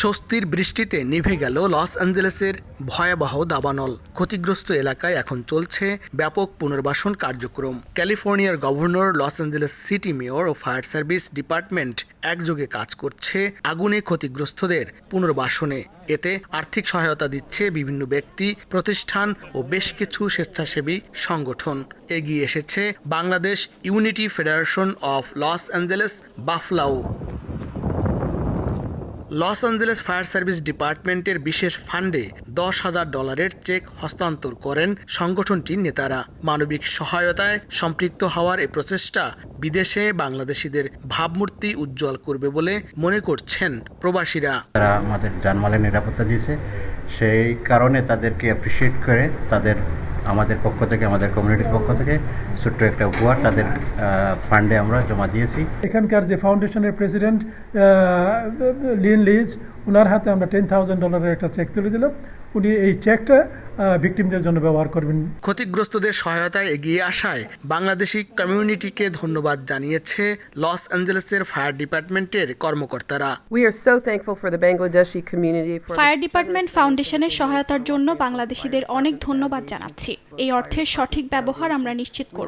স্বস্তির বৃষ্টিতে নিভে গেল লস অ্যাঞ্জেলেসের ভয়াবহ দাবানল। ক্ষতিগ্রস্ত এলাকায় এখন চলছে ব্যাপক পুনর্বাসন কার্যক্রম। ক্যালিফোর্নিয়ার governor, Los Angeles city mayor ও ফায়ার সার্ভিস ডিপার্টমেন্ট একযোগে কাজ করছে আগুনে ক্ষতিগ্রস্তদের পুনর্বাসনে। এতে আর্থিক সহায়তা দিচ্ছে বিভিন্ন ব্যক্তি, প্রতিষ্ঠান ও বেশ কিছু স্বেচ্ছাসেবী সংগঠন। এগিয়ে এসেছে Bangladesh unity federation of Los Angeles বাফলাও। লস অ্যাঞ্জেলেস ফায়ার সার্ভিস ডিপার্টমেন্টের বিশেষ ফান্ডে $10,000 চেক হস্তান্তর করেন সংগঠনটির নেতারা। মানবিক সহায়তায় সম্পৃক্ত হওয়ার এই প্রচেষ্টা বিদেশে বাংলাদেশিদের ভাবমূর্তি উজ্জ্বল করবে বলে মনে করছেন প্রবাসীরা। তারা আমাদের জানমালের নিরাপত্তা দিয়েছে, সেই কারণে তাদেরকে অ্যাপ্রিসিয়েট করে আমাদের পক্ষ থেকে, আমাদের কমিউনিটির পক্ষ থেকে ছোট্ট একটা উপহার তাদের ফান্ডে আমরা জমা দিয়েছি। এখানকার যে ফাউন্ডেশনের প্রেসিডেন্ট লিন লিজ, ওনার হাতে আমরা $10,000 একটা চেক তুলে দিলাম। উনি এই চেকটা ভিকটিমদের জন্য ব্যবহার করবেন। ক্ষতিগ্রস্তদের সহায়তায় এগিয়ে আসায় বাংলাদেশি কমিউনিটিকে ধন্যবাদ জানিয়েছে লস অ্যাঞ্জেলেসের ফায়ার ডিপার্টমেন্টের কর্মকর্তারা। We are so thankful for the Bangladeshi community for fire department ফাউন্ডেশনের সহায়তার জন্য বাংলাদেশিদের অনেক ধন্যবাদ জানাচ্ছি। এই অর্থের সঠিক ব্যবহার আমরা নিশ্চিত করব।